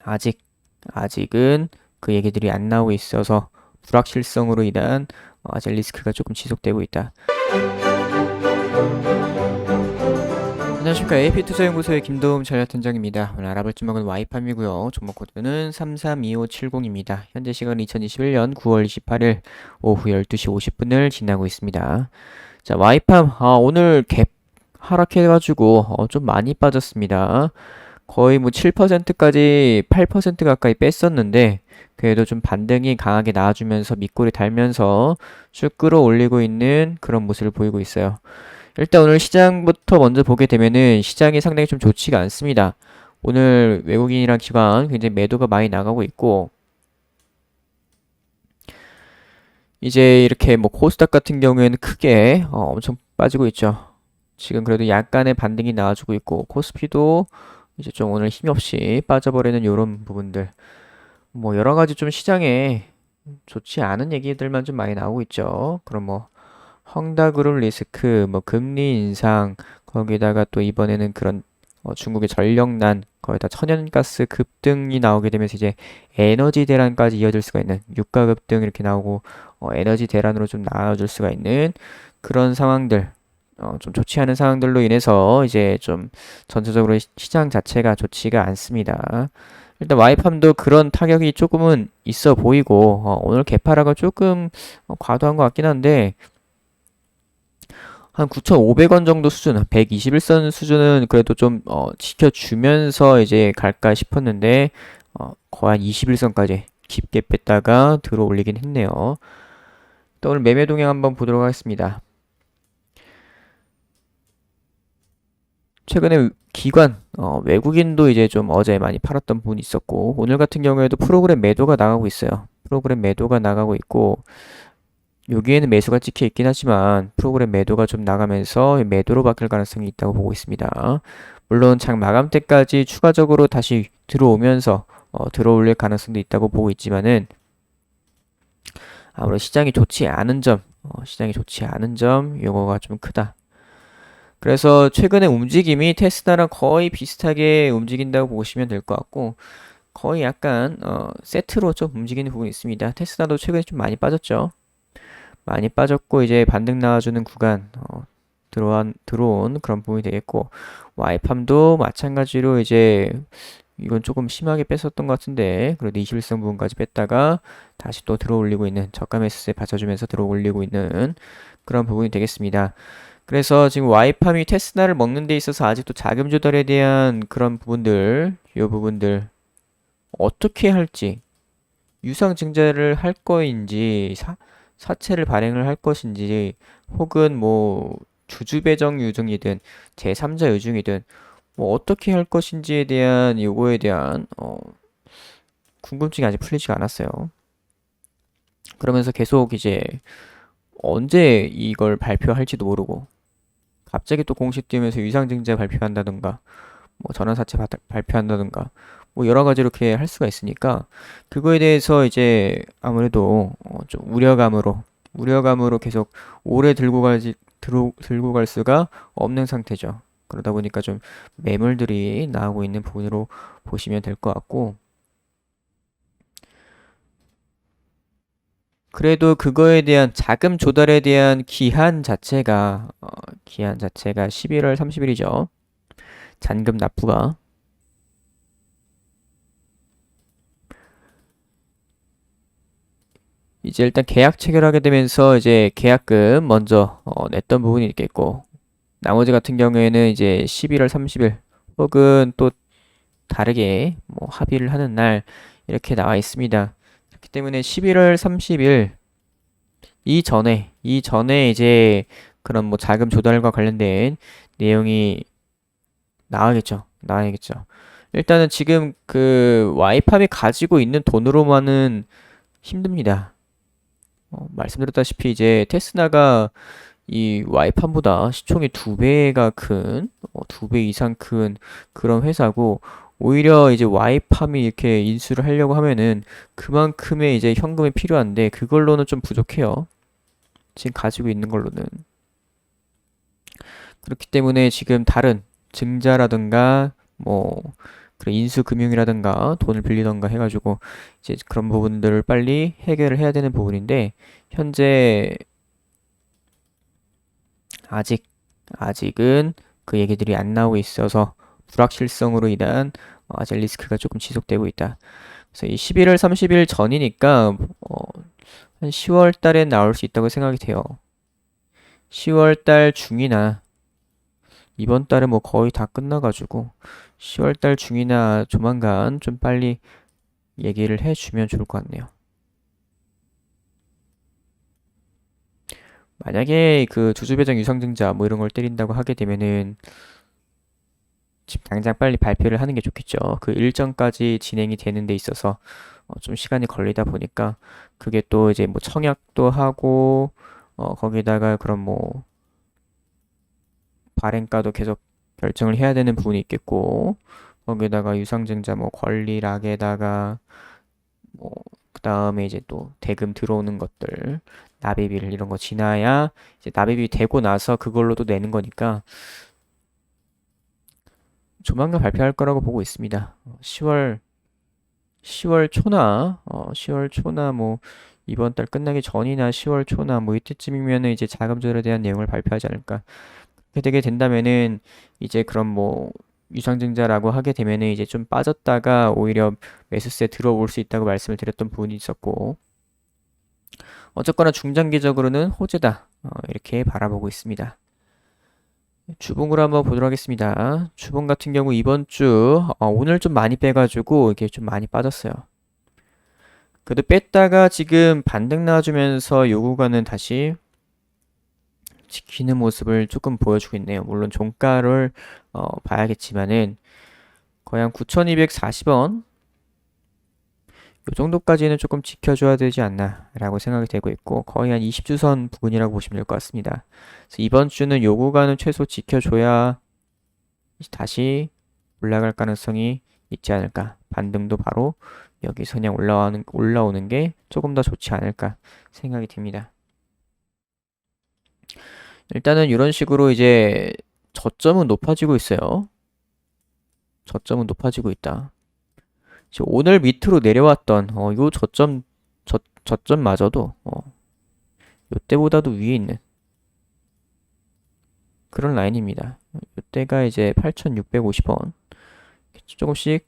아직은 그 얘기들이 안 나오고 있어서 불확실성으로 인한 아직 리스크가 조금 지속되고 있다. 안녕하십니까. AP투자연구소의 김도움 전략팀장입니다. 오늘 알아볼 종목은 와이팜이고요. 종목 코드는 332570입니다. 현재 시간은 2021년 9월 28일 오후 12시 50분을 지나고 있습니다. 자, 와이팜 오늘 갭 하락해가지고 좀 많이 빠졌습니다. 거의 뭐 7%까지 8% 가까이 뺐었는데 그래도 좀 반등이 강하게 나와주면서 밑골이 달면서 쭉 끌어올리고 있는 그런 모습을 보이고 있어요. 일단 오늘 시장부터 먼저 보게 되면은 시장이 상당히 좀 좋지가 않습니다. 오늘 외국인이랑 기관 굉장히 매도가 많이 나가고 있고 이제 이렇게 뭐 코스닥 같은 경우에는 크게 엄청 빠지고 있죠. 지금 그래도 약간의 반등이 나와주고 있고 코스피도 이제 좀 오늘 힘이 없이 빠져버리는 이런 부분들 뭐 여러 가지 좀 시장에 좋지 않은 얘기들만 좀 많이 나오고 있죠. 그럼 뭐 헝다그룹 리스크, 뭐 금리 인상, 거기다가 또 이번에는 그런 중국의 전력난, 거기다 천연가스 급등이 나오게 되면서 이제 에너지 대란까지 이어질 수가 있는 유가 급등 이렇게 나오고 에너지 대란으로 좀 나아질 수가 있는 그런 상황들, 좀 좋지 않은 상황들로 인해서 이제 좀 전체적으로 시장 자체가 좋지가 않습니다. 일단 와이팜도 그런 타격이 조금은 있어 보이고 오늘 개파라가 조금 과도한 것 같긴 한데 한 9,500원 정도 수준, 121선 수준은 그래도 좀 지켜주면서 이제 갈까 싶었는데 거의 한 21선까지 깊게 뺐다가 들어 올리긴 했네요. 또 오늘 매매 동향 한번 보도록 하겠습니다. 최근에 기관, 외국인도 이제 좀 어제 많이 팔았던 부분이 있었고 오늘 같은 경우에도 프로그램 매도가 나가고 있어요. 프로그램 매도가 나가고 있고 여기에는 매수가 찍혀 있긴 하지만 프로그램 매도가 좀 나가면서 매도로 바뀔 가능성이 있다고 보고 있습니다. 물론 장 마감 때까지 추가적으로 다시 들어오면서 들어올릴 가능성도 있다고 보고 있지만은 아무래도 시장이 좋지 않은 점 요거가 좀 크다. 그래서 최근에 움직임이 테스라랑 거의 비슷하게 움직인다고 보시면 될 것 같고 거의 약간 세트로 좀 움직이는 부분이 있습니다. 테스라도 최근에 좀 많이 빠졌죠. 많이 빠졌고 이제 반등 나와주는 구간 들어온 그런 부분이 되겠고 와이팜도 마찬가지로 이제 이건 조금 심하게 뺐었던 것 같은데 그래도 21선 부분까지 뺐다가 다시 또 들어올리고 있는 저가 매수세 받쳐주면서 들어올리고 있는 그런 부분이 되겠습니다. 그래서 지금 와이팜이 테스라를 먹는 데 있어서 아직도 자금 조달에 대한 그런 부분들 이 부분들 어떻게 할지 유상 증자를 할 거인지 사채를 발행을 할 것인지 혹은 뭐 주주 배정 유증이든 제3자 유증이든 뭐 어떻게 할 것인지에 대한 요거에 대한 궁금증이 아직 풀리지가 않았어요. 그러면서 계속 이제 언제 이걸 발표할지도 모르고 갑자기 또 공식 띄우면서 유상증자 발표한다던가 뭐 전환사채 발표한다던가 뭐 여러 가지 이렇게 할 수가 있으니까 그거에 대해서 이제 아무래도 좀 우려감으로 계속 오래 들고 갈 수가 없는 상태죠. 그러다 보니까 좀 매물들이 나오고 있는 부분으로 보시면 될 것 같고 그래도 그거에 대한 자금 조달에 대한 기한 자체가 11월 30일이죠. 잔금 납부가 이제 일단 계약 체결하게 되면서 이제 계약금 먼저 냈던 부분이 있겠고 나머지 같은 경우에는 이제 11월 30일 혹은 또 다르게 뭐 합의를 하는 날 이렇게 나와 있습니다. 그렇기 때문에 11월 30일 이전에 이제 그런 뭐 자금 조달과 관련된 내용이 나와야겠죠. 일단은 지금 그 와이팜이 가지고 있는 돈으로만은 힘듭니다. 말씀드렸다시피 이제 테스라가 이 와이팜보다 시총이 두 배 이상 큰 그런 회사고 오히려 이제 와이팜이 이렇게 인수를 하려고 하면은 그만큼의 이제 현금이 필요한데 그걸로는 좀 부족해요. 지금 가지고 있는 걸로는. 그렇기 때문에 지금 다른 증자라든가 뭐 그런 인수금융이라든가 돈을 빌리던가 해가지고 이제 그런 부분들을 빨리 해결을 해야 되는 부분인데 현재 아직 아직은 그 얘기들이 안 나오고 있어서 불확실성으로 인한 아직 리스크가 조금 지속되고 있다. 그래서 이 11월 30일 전이니까 한 10월 달에 나올 수 있다고 생각이 돼요. 10월 달 중이나 이번 달에 뭐 거의 다 끝나가지고 10월 달 중이나 조만간 좀 빨리 얘기를 해주면 좋을 것 같네요. 만약에 그 주주배정 유상증자 뭐 이런 걸 때린다고 하게 되면은 지금 당장 빨리 발표를 하는 게 좋겠죠. 그 일정까지 진행이 되는 데 있어서 좀 시간이 걸리다 보니까 그게 또 이제 뭐 청약도 하고 거기다가 그런 뭐 발행가도 계속 결정을 해야 되는 부분이 있겠고 거기다가 유상증자 뭐 권리락에다가 뭐 그다음에 이제 또 대금 들어오는 것들 납입일 이런 거 지나야 이제 납입이 되고 나서 그걸로 또 내는 거니까 조만간 발표할 거라고 보고 있습니다. 10월 초나 10월 초나 뭐 이번 달 끝나기 전이나 10월 초나 뭐 이때쯤이면은 이제 자금 조달에 대한 내용을 발표하지 않을까. 그렇게 되게 된다면은 이제 그럼 뭐 유상증자라고 하게 되면은 이제 좀 빠졌다가 오히려 매수세 들어올 수 있다고 말씀을 드렸던 부분이 있었고 어쨌거나 중장기적으로는 호재다. 이렇게 바라보고 있습니다. 주봉으로 한번 보도록 하겠습니다. 주봉 같은 경우 이번 주 오늘 좀 많이 빼가지고 이게 좀 많이 빠졌어요. 그래도 뺐다가 지금 반등 나와주면서 요 구간은 다시 지키는 모습을 조금 보여주고 있네요. 물론 종가를 봐야겠지만은 거의 한 9,240원 이 정도까지는 조금 지켜줘야 되지 않나 라고 생각이 되고 있고 거의 한 20주선 부근이라고 보시면 될 것 같습니다. 그래서 이번 주는 요 구간은 최소 지켜줘야 다시 올라갈 가능성이 있지 않을까. 반등도 바로 여기서 그냥 올라오는 게 조금 더 좋지 않을까 생각이 듭니다. 일단은 이런 식으로 이제 저점은 높아지고 있어요. 저점은 높아지고 있다. 오늘 밑으로 내려왔던 요 저점마저도 요때보다도 위에 있는 그런 라인입니다. 요때가 이제 8,650원 조금씩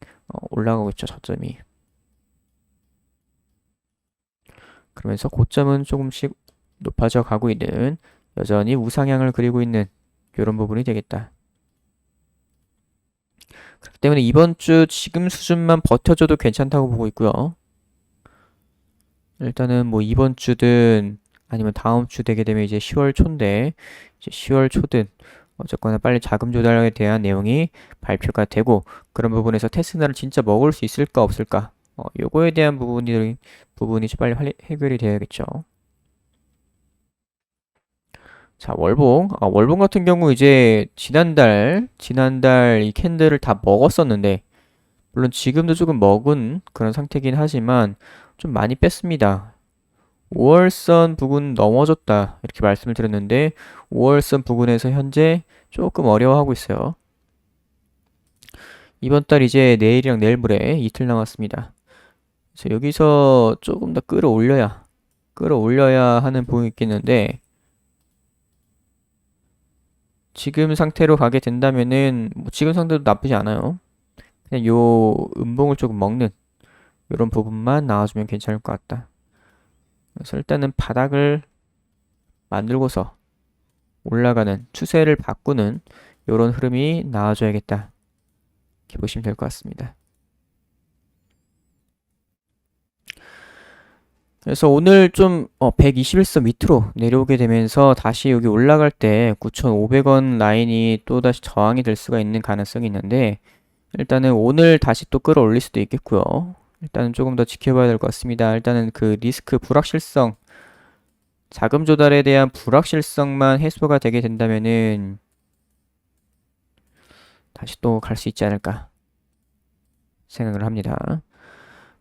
올라가고 있죠. 저점이. 그러면서 고점은 조금씩 높아져 가고 있는 여전히 우상향을 그리고 있는 이런 부분이 되겠다. 그렇기 때문에 이번 주 지금 수준만 버텨줘도 괜찮다고 보고 있고요. 일단은 뭐 이번 주든 아니면 다음 주 되게 되면 이제 10월 초인데 이제 10월 초든 어쨌거나 빨리 자금 조달에 대한 내용이 발표가 되고 그런 부분에서 테슬라를 진짜 먹을 수 있을까 없을까 요거에 대한 부분이 좀 빨리 해결이 돼야겠죠. 자, 월봉 같은 경우 이제 지난달 이 캔들을 다 먹었었는데 물론 지금도 조금 먹은 그런 상태긴 하지만 좀 많이 뺐습니다. 5월선 부근 넘어졌다 이렇게 말씀을 드렸는데 5월선 부근에서 현재 조금 어려워하고 있어요. 이번 달 이제 내일이랑 내일 모레 이틀 남았습니다. 그래서 여기서 조금 더 끌어올려야 하는 부분이 있겠는데 지금 상태로 가게 된다면은 뭐 지금 상태도 나쁘지 않아요. 그냥 요 음봉을 조금 먹는 이런 부분만 나와주면 괜찮을 것 같다. 그래서 일단은 바닥을 만들고서 올라가는 추세를 바꾸는 이런 흐름이 나와줘야겠다. 이렇게 보시면 될 것 같습니다. 그래서 오늘 좀 121선 밑으로 내려오게 되면서 다시 여기 올라갈 때 9,500원 라인이 또다시 저항이 될 수가 있는 가능성이 있는데 일단은 오늘 다시 또 끌어올릴 수도 있겠고요. 일단은 조금 더 지켜봐야 될 것 같습니다. 일단은 그 리스크 불확실성 자금 조달에 대한 불확실성만 해소가 되게 된다면은 다시 또 갈 수 있지 않을까 생각을 합니다.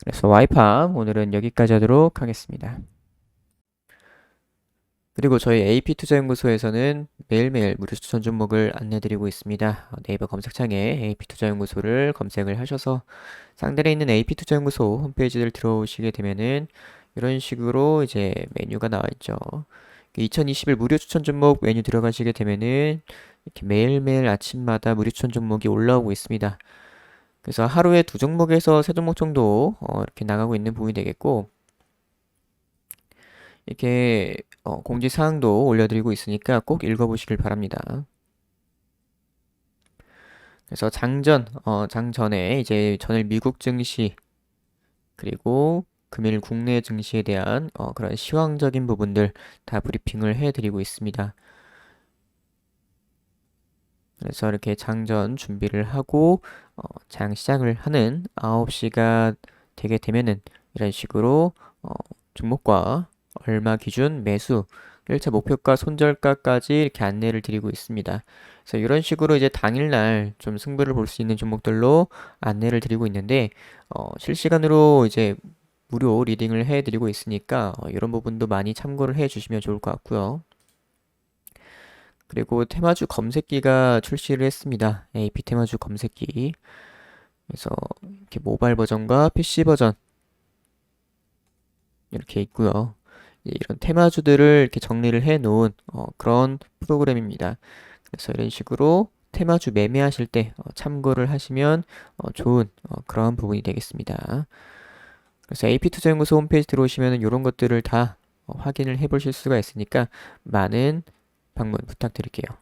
그래서 와이팜 오늘은 여기까지 하도록 하겠습니다. 그리고 저희 AP투자연구소에서는 매일매일 무료 추천 종목을 안내드리고 있습니다. 네이버 검색창에 AP투자연구소를 검색을 하셔서 상단에 있는 AP투자연구소 홈페이지를 들어오시게 되면은 이런 식으로 이제 메뉴가 나와 있죠. 2021 무료 추천 종목 메뉴 들어가시게 되면은 이렇게 매일매일 아침마다 무료 추천 종목이 올라오고 있습니다. 그래서 하루에 두 종목에서 세 종목 정도 이렇게 나가고 있는 부분이 되겠고, 이렇게 공지사항도 올려드리고 있으니까 꼭 읽어보시길 바랍니다. 그래서 장전에 이제 전일 미국 증시, 그리고 금일 국내 증시에 대한 그런 시황적인 부분들 다 브리핑을 해드리고 있습니다. 그래서 이렇게 장전 준비를 하고 장 시작을 하는 9시가 되게 되면은 이런 식으로 종목과 얼마 기준 매수 1차 목표가 손절가까지 이렇게 안내를 드리고 있습니다. 그래서 이런 식으로 이제 당일날 좀 승부를 볼 수 있는 종목들로 안내를 드리고 있는데 실시간으로 이제 무료 리딩을 해드리고 있으니까 이런 부분도 많이 참고를 해주시면 좋을 것 같고요. 그리고 테마주 검색기가 출시를 했습니다. AP 테마주 검색기. 그래서 이렇게 모바일 버전과 PC 버전 이렇게 있고요. 이런 테마주들을 이렇게 정리를 해 놓은 그런 프로그램입니다. 그래서 이런 식으로 테마주 매매하실 때 참고를 하시면 좋은 그런 부분이 되겠습니다. 그래서 AP투자연구소 홈페이지 들어오시면 이런 것들을 다 확인을 해 보실 수가 있으니까 많은 방문 부탁드릴게요.